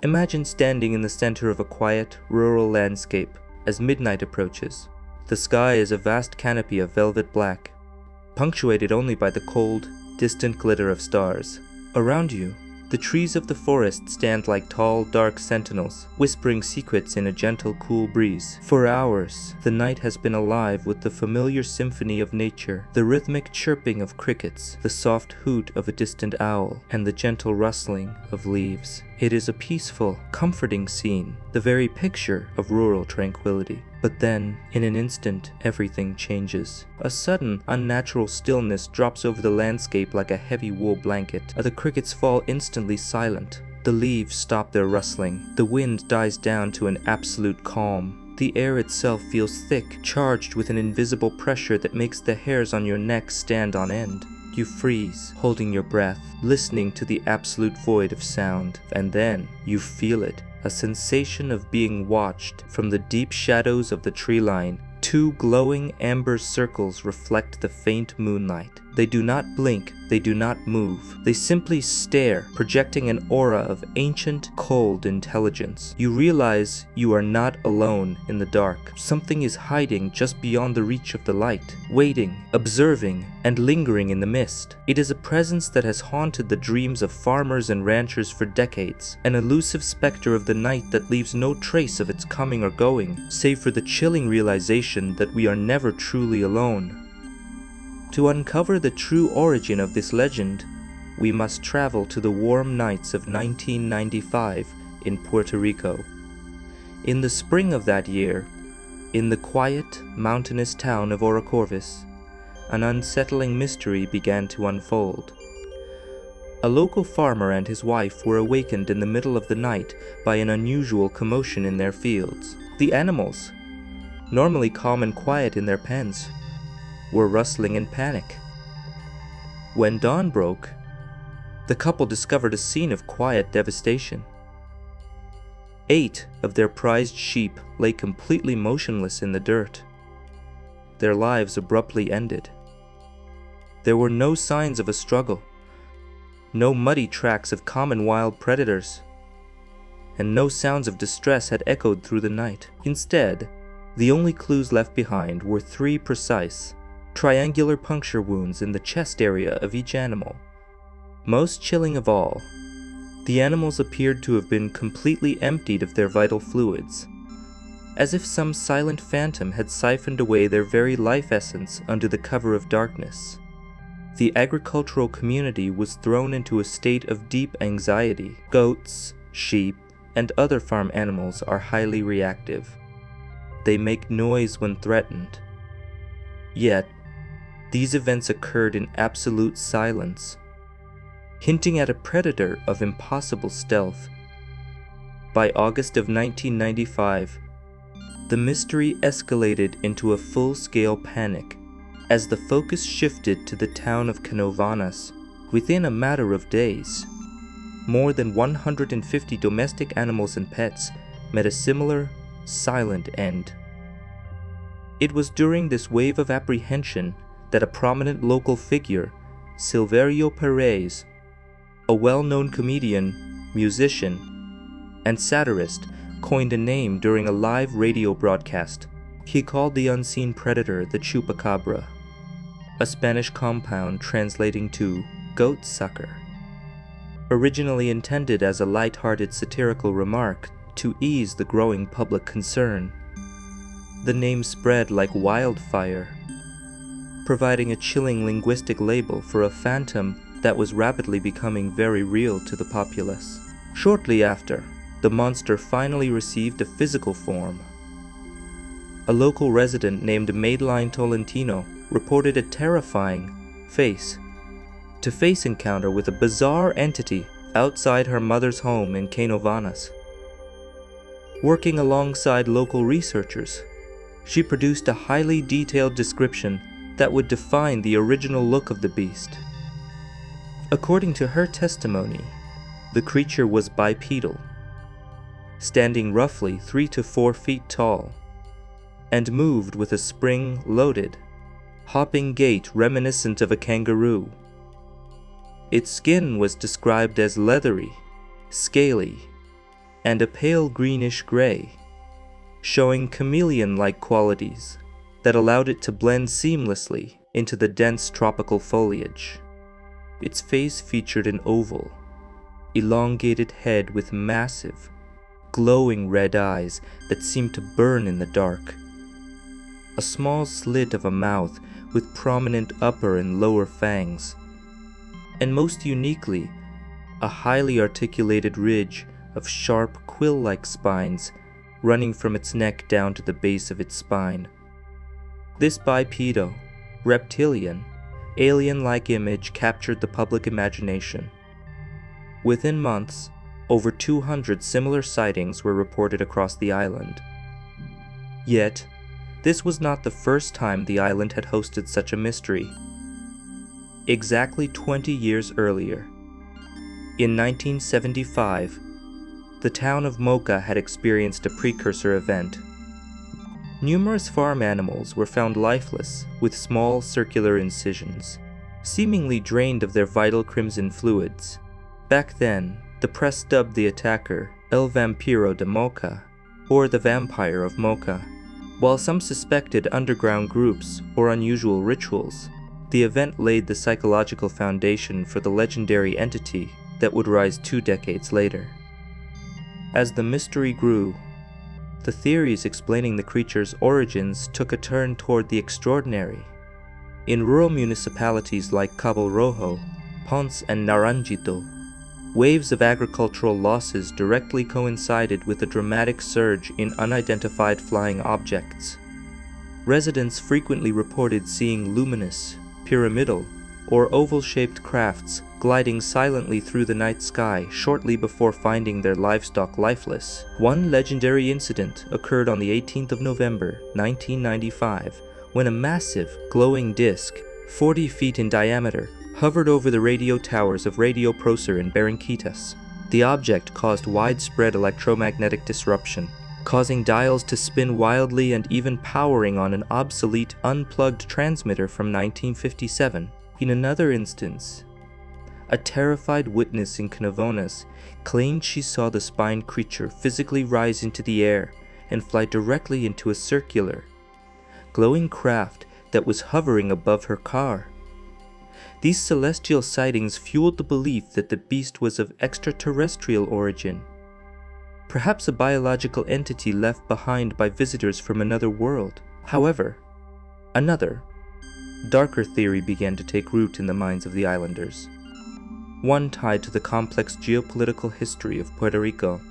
Imagine standing in the center of a quiet, rural landscape as midnight approaches. The sky is a vast canopy of velvet black, punctuated only by the cold, distant glitter of stars. Around you, the trees of the forest stand like tall, dark sentinels, whispering secrets in a gentle, cool breeze. For hours, the night has been alive with the familiar symphony of nature, the rhythmic chirping of crickets, the soft hoot of a distant owl, and the gentle rustling of leaves. It is a peaceful, comforting scene, the very picture of rural tranquility. But then, in an instant, everything changes. A sudden, unnatural stillness drops over the landscape like a heavy wool blanket. The crickets fall instantly silent. The leaves stop their rustling. The wind dies down to an absolute calm. The air itself feels thick, charged with an invisible pressure that makes the hairs on your neck stand on end. You freeze, holding your breath, listening to the absolute void of sound. And then, you feel it. A sensation of being watched from the deep shadows of the tree line. Two glowing amber circles reflect the faint moonlight. They do not blink, they do not move. They simply stare, projecting an aura of ancient, cold intelligence. You realize you are not alone in the dark. Something is hiding just beyond the reach of the light, waiting, observing, and lingering in the mist. It is a presence that has haunted the dreams of farmers and ranchers for decades, an elusive specter of the night that leaves no trace of its coming or going, save for the chilling realization that we are never truly alone. To uncover the true origin of this legend, we must travel to the warm nights of 1995 in Puerto Rico. In the spring of that year, in the quiet, mountainous town of Orocorvis, an unsettling mystery began to unfold. A local farmer and his wife were awakened in the middle of the night by an unusual commotion in their fields. The animals, normally calm and quiet in their pens, were rustling in panic. When dawn broke, the couple discovered a scene of quiet devastation. 8 of their prized sheep lay completely motionless in the dirt. Their lives abruptly ended. There were no signs of a struggle, no muddy tracks of common wild predators, and no sounds of distress had echoed through the night. Instead, the only clues left behind were 3 precise, triangular puncture wounds in the chest area of each animal. Most chilling of all, the animals appeared to have been completely emptied of their vital fluids, as if some silent phantom had siphoned away their very life essence under the cover of darkness. The agricultural community was thrown into a state of deep anxiety. Goats, sheep, and other farm animals are highly reactive. They make noise when threatened. Yet, these events occurred in absolute silence, hinting at a predator of impossible stealth. By August of 1995, the mystery escalated into a full-scale panic as the focus shifted to the town of Canovanas. Within a matter of days, more than 150 domestic animals and pets met a similar, silent end. It was during this wave of apprehension that a prominent local figure, Silverio Perez, a well-known comedian, musician, and satirist, coined a name during a live radio broadcast. He called the unseen predator the Chupacabra, a Spanish compound translating to goat sucker. Originally intended as a light-hearted satirical remark to ease the growing public concern, the name spread like wildfire, providing a chilling linguistic label for a phantom that was rapidly becoming very real to the populace. Shortly after, the monster finally received a physical form. A local resident named Madeline Tolentino reported a terrifying face-to-face encounter with a bizarre entity outside her mother's home in Canovanas. Working alongside local researchers, she produced a highly detailed description that would define the original look of the beast. According to her testimony, the creature was bipedal, standing roughly 3 to 4 feet tall, and moved with a spring-loaded, hopping gait reminiscent of a kangaroo. Its skin was described as leathery, scaly, and a pale greenish gray, showing chameleon-like qualities that allowed it to blend seamlessly into the dense tropical foliage. Its face featured an oval, elongated head with massive, glowing red eyes that seemed to burn in the dark, a small slit of a mouth with prominent upper and lower fangs, and most uniquely, a highly articulated ridge of sharp quill-like spines running from its neck down to the base of its spine. This bipedal, reptilian, alien-like image captured the public imagination. Within months, over 200 similar sightings were reported across the island. Yet, this was not the first time the island had hosted such a mystery. Exactly 20 years earlier, in 1975, the town of Mocha had experienced a precursor event. Numerous farm animals were found lifeless with small circular incisions, seemingly drained of their vital crimson fluids. Back then, the press dubbed the attacker El Vampiro de Mocha, or the Vampire of Mocha. While some suspected underground groups or unusual rituals, the event laid the psychological foundation for the legendary entity that would rise 2 decades later. As the mystery grew, the theories explaining the creature's origins took a turn toward the extraordinary. In rural municipalities like Cabo Rojo, Ponce, and Naranjito, waves of agricultural losses directly coincided with a dramatic surge in unidentified flying objects. Residents frequently reported seeing luminous, pyramidal, or oval-shaped crafts gliding silently through the night sky shortly before finding their livestock lifeless. One legendary incident occurred on the 18th of November, 1995, when a massive, glowing disc, 40 feet in diameter, hovered over the radio towers of Radio Prócer in Barranquitas. The object caused widespread electromagnetic disruption, causing dials to spin wildly and even powering on an obsolete, unplugged transmitter from 1957. In another instance, a terrified witness in Canavonas claimed she saw the spined creature physically rise into the air and fly directly into a circular, glowing craft that was hovering above her car. These celestial sightings fueled the belief that the beast was of extraterrestrial origin, perhaps a biological entity left behind by visitors from another world. However, another, darker theory began to take root in the minds of the islanders, one tied to the complex geopolitical history of Puerto Rico.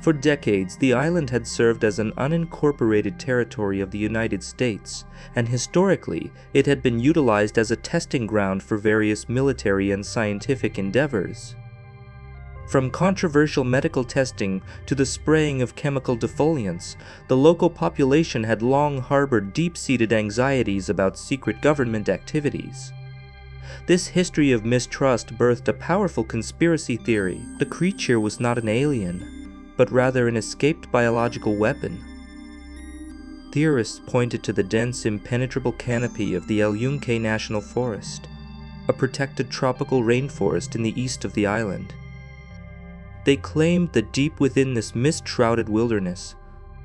For decades, the island had served as an unincorporated territory of the United States, and historically, it had been utilized as a testing ground for various military and scientific endeavors. From controversial medical testing to the spraying of chemical defoliants, the local population had long harbored deep-seated anxieties about secret government activities. This history of mistrust birthed a powerful conspiracy theory. The creature was not an alien, but rather an escaped biological weapon. Theorists pointed to the dense, impenetrable canopy of the Yunque National Forest, a protected tropical rainforest in the east of the island. They claimed that deep within this mist-shrouded wilderness,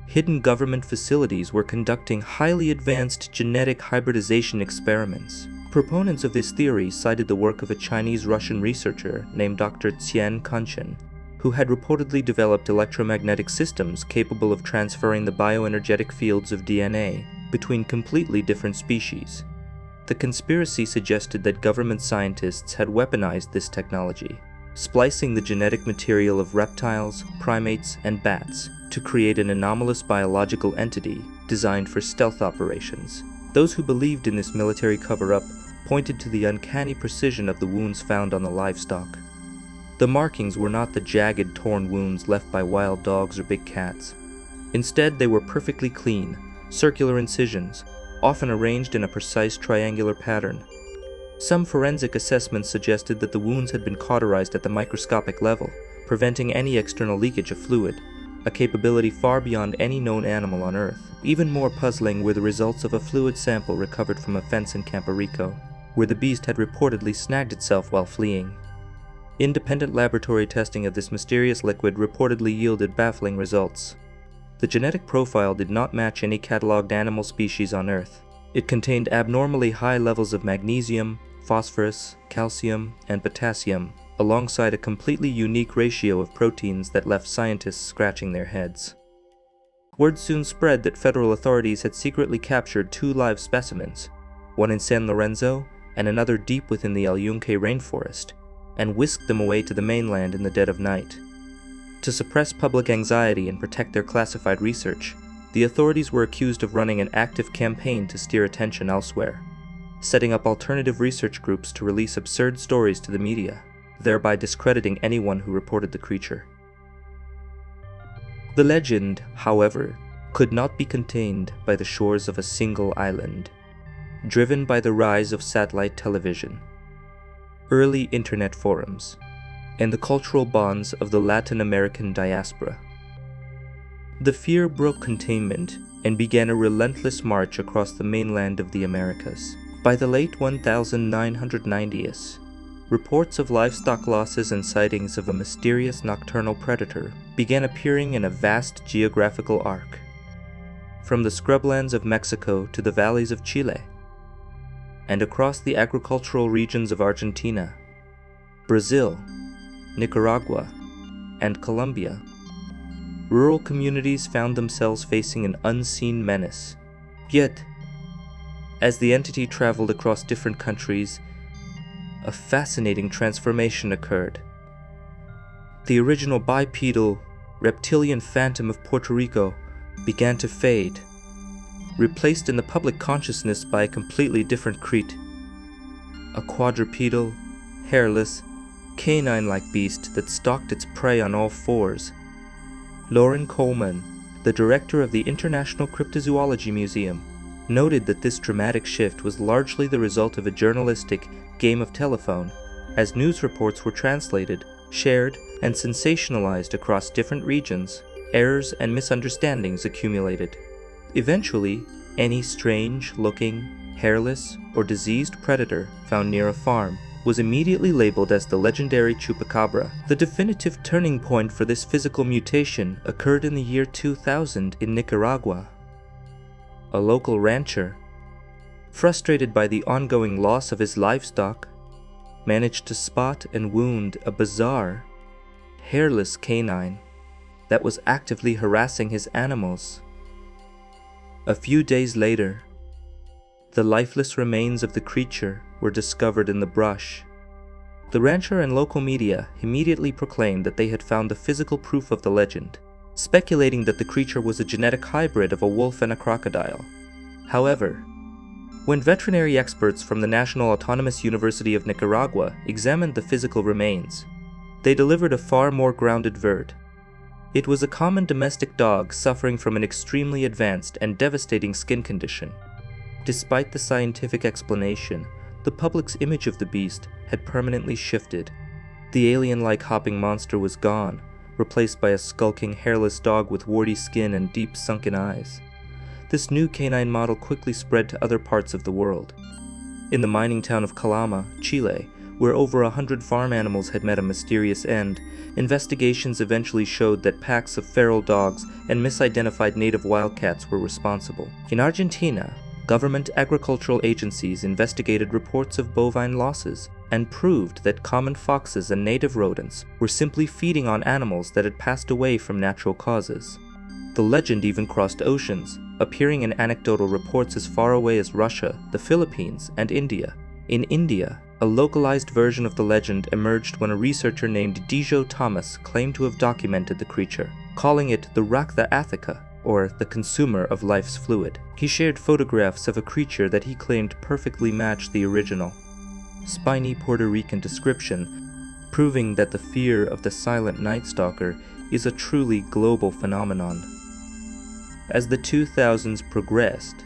hidden government facilities were conducting highly advanced genetic hybridization experiments. Proponents of this theory cited the work of a Chinese-Russian researcher named Dr. Qian Kanchen, who had reportedly developed electromagnetic systems capable of transferring the bioenergetic fields of DNA between completely different species. The conspiracy suggested that government scientists had weaponized this technology, splicing the genetic material of reptiles, primates, and bats to create an anomalous biological entity designed for stealth operations. Those who believed in this military cover-up pointed to the uncanny precision of the wounds found on the livestock. The markings were not the jagged, torn wounds left by wild dogs or big cats. Instead, they were perfectly clean, circular incisions, often arranged in a precise triangular pattern. Some forensic assessments suggested that the wounds had been cauterized at the microscopic level, preventing any external leakage of fluid, a capability far beyond any known animal on Earth. Even more puzzling were the results of a fluid sample recovered from a fence in Campo Rico, where the beast had reportedly snagged itself while fleeing. Independent laboratory testing of this mysterious liquid reportedly yielded baffling results. The genetic profile did not match any cataloged animal species on Earth. It contained abnormally high levels of magnesium, phosphorus, calcium, and potassium, alongside a completely unique ratio of proteins that left scientists scratching their heads. Word soon spread that federal authorities had secretly captured 2 live specimens, one in San Lorenzo and another deep within the Yunque rainforest, and whisked them away to the mainland in the dead of night. To suppress public anxiety and protect their classified research, the authorities were accused of running an active campaign to steer attention elsewhere, setting up alternative research groups to release absurd stories to the media, thereby discrediting anyone who reported the creature. The legend, however, could not be contained by the shores of a single island. Driven by the rise of satellite television, early internet forums, and the cultural bonds of the Latin American diaspora, the fear broke containment and began a relentless march across the mainland of the Americas. By the late 1990s, reports of livestock losses and sightings of a mysterious nocturnal predator began appearing in a vast geographical arc, from the scrublands of Mexico to the valleys of Chile, and across the agricultural regions of Argentina, Brazil, Nicaragua, and Colombia. Rural communities found themselves facing an unseen menace. Yet, as the entity traveled across different countries, a fascinating transformation occurred. The original bipedal, reptilian phantom of Puerto Rico began to fade, replaced in the public consciousness by a completely different creature, a quadrupedal, hairless, canine-like beast that stalked its prey on all fours. Lauren Coleman, the director of the International Cryptozoology Museum, noted that this dramatic shift was largely the result of a journalistic game of telephone, as news reports were translated, shared, and sensationalized across different regions. Errors and misunderstandings accumulated. Eventually, any strange-looking, hairless, or diseased predator found near a farm was immediately labeled as the legendary Chupacabra. The definitive turning point for this physical mutation occurred in the year 2000 in Nicaragua. A local rancher, frustrated by the ongoing loss of his livestock, managed to spot and wound a bizarre, hairless canine that was actively harassing his animals. A few days later, the lifeless remains of the creature were discovered in the brush. The rancher and local media immediately proclaimed that they had found the physical proof of the legend, speculating that the creature was a genetic hybrid of a wolf and a crocodile. However, when veterinary experts from the National Autonomous University of Nicaragua examined the physical remains, they delivered a far more grounded verdict. It was a common domestic dog suffering from an extremely advanced and devastating skin condition. Despite the scientific explanation, the public's image of the beast had permanently shifted. The alien-like hopping monster was gone, replaced by a skulking, hairless dog with warty skin and deep sunken eyes. This new canine model quickly spread to other parts of the world. In the mining town of Calama, Chile, where over 100 farm animals had met a mysterious end, investigations eventually showed that packs of feral dogs and misidentified native wildcats were responsible. In Argentina, government agricultural agencies investigated reports of bovine losses and proved that common foxes and native rodents were simply feeding on animals that had passed away from natural causes. The legend even crossed oceans, appearing in anecdotal reports as far away as Russia, the Philippines, and India. In India, a localized version of the legend emerged when a researcher named Dijo Thomas claimed to have documented the creature, calling it the Raktha Athika, or the consumer of life's fluid. He shared photographs of a creature that he claimed perfectly matched the original. Spiny Puerto Rican description, proving that the fear of the silent night stalker is a truly global phenomenon. As the 2000s progressed,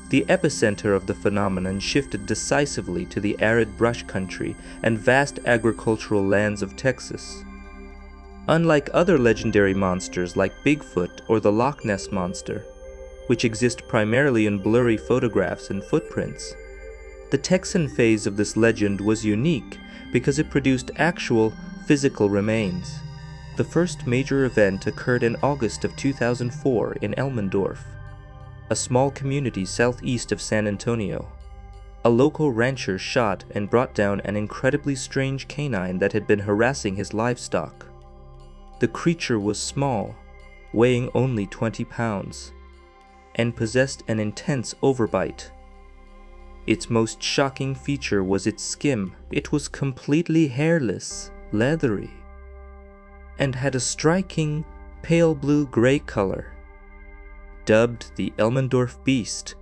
the epicenter of the phenomenon shifted decisively to the arid brush country and vast agricultural lands of Texas. Unlike other legendary monsters like Bigfoot or the Loch Ness Monster, which exist primarily in blurry photographs and footprints, the Texan phase of this legend was unique because it produced actual, physical remains. The first major event occurred in August of 2004 in Elmendorf, a small community southeast of San Antonio. A local rancher shot and brought down an incredibly strange canine that had been harassing his livestock. The creature was small, weighing only 20 pounds, and possessed an intense overbite. Its most shocking feature was its skin. It was completely hairless, leathery, and had a striking pale blue-gray color. Dubbed the Elmendorf Beast,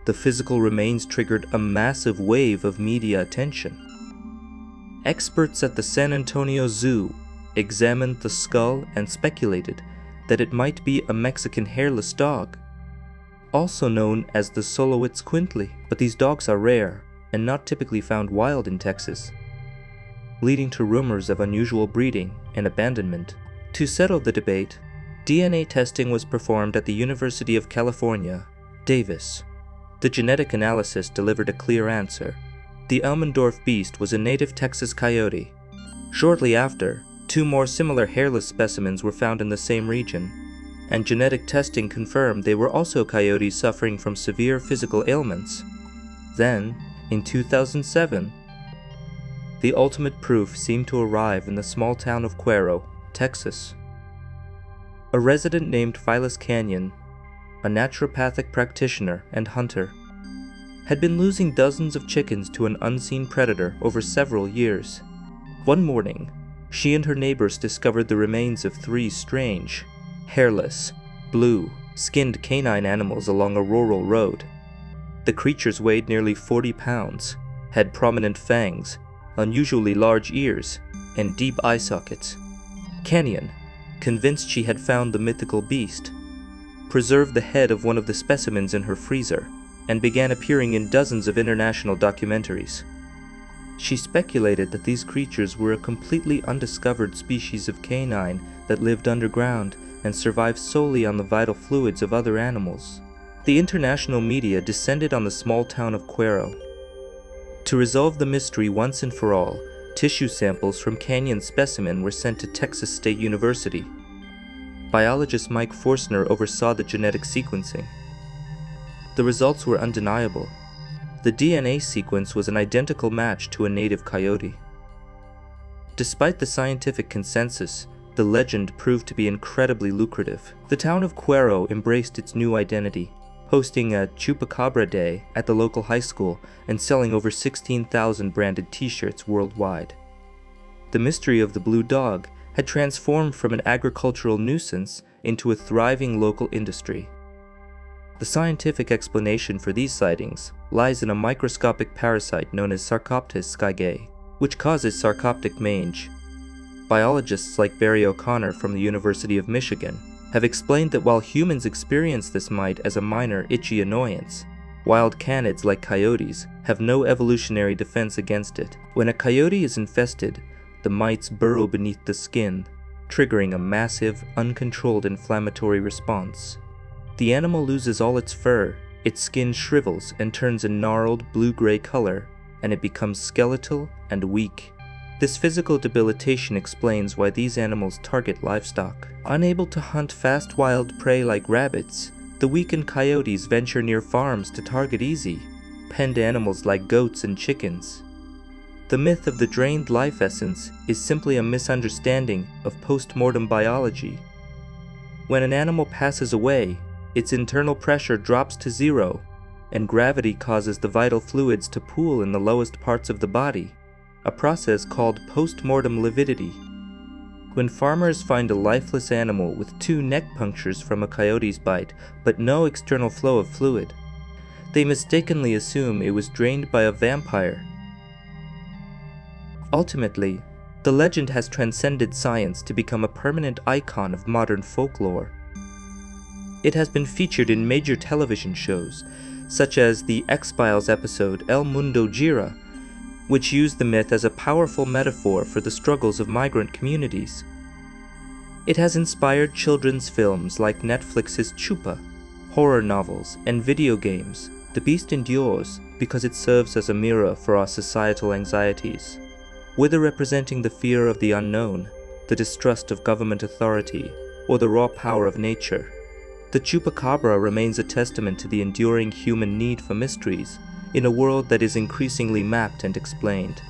the physical remains triggered a massive wave of media attention. Experts at the San Antonio Zoo examined the skull and speculated that it might be a Mexican hairless dog, also known as the Solowitz Quintly, but these dogs are rare and not typically found wild in Texas, leading to rumors of unusual breeding and abandonment. To settle the debate, DNA testing was performed at the University of California, Davis. The genetic analysis delivered a clear answer. The Elmendorf Beast was a native Texas coyote. Shortly after, 2 more similar hairless specimens were found in the same region, and genetic testing confirmed they were also coyotes suffering from severe physical ailments. Then, in 2007, the ultimate proof seemed to arrive in the small town of Cuero, Texas. A resident named Phyllis Canyon, a naturopathic practitioner and hunter, had been losing dozens of chickens to an unseen predator over several years. One morning, she and her neighbors discovered the remains of 3 strange, hairless, blue-skinned canine animals along a rural road. The creatures weighed nearly 40 pounds, had prominent fangs, unusually large ears, and deep eye sockets. Canyon, convinced she had found the mythical beast, preserved the head of one of the specimens in her freezer and began appearing in dozens of international documentaries. She speculated that these creatures were a completely undiscovered species of canine that lived underground and survived solely on the vital fluids of other animals. The international media descended on the small town of Cuero. To resolve the mystery once and for all, tissue samples from Canyon's specimen were sent to Texas State University. Biologist Mike Forstner oversaw the genetic sequencing. The results were undeniable. The DNA sequence was an identical match to a native coyote. Despite the scientific consensus, the legend proved to be incredibly lucrative. The town of Cuero embraced its new identity, hosting a Chupacabra Day at the local high school and selling over 16,000 branded t-shirts worldwide. The mystery of the blue dog had transformed from an agricultural nuisance into a thriving local industry. The scientific explanation for these sightings lies in a microscopic parasite known as Sarcoptes skygae, which causes sarcoptic mange. Biologists like Barry O'Connor from the University of Michigan have explained that while humans experience this mite as a minor itchy annoyance, wild canids like coyotes have no evolutionary defense against it. When a coyote is infested, the mites burrow beneath the skin, triggering a massive, uncontrolled inflammatory response. The animal loses all its fur, its skin shrivels and turns a gnarled blue-gray color, and it becomes skeletal and weak. This physical debilitation explains why these animals target livestock. Unable to hunt fast wild prey like rabbits, the weakened coyotes venture near farms to target easy, penned animals like goats and chickens. The myth of the drained life essence is simply a misunderstanding of post-mortem biology. When an animal passes away, its internal pressure drops to 0, and gravity causes the vital fluids to pool in the lowest parts of the body, a process called post-mortem lividity. When farmers find a lifeless animal with 2 neck punctures from a coyote's bite but no external flow of fluid, they mistakenly assume it was drained by a vampire. Ultimately, the legend has transcended science to become a permanent icon of modern folklore. It has been featured in major television shows, such as the X-Files episode El Mundo Gira, which used the myth as a powerful metaphor for the struggles of migrant communities. It has inspired children's films like Netflix's Chupa, horror novels, and video games. The beast endures because it serves as a mirror for our societal anxieties. Whether representing the fear of the unknown, the distrust of government authority, or the raw power of nature, the Chupacabra remains a testament to the enduring human need for mysteries in a world that is increasingly mapped and explained.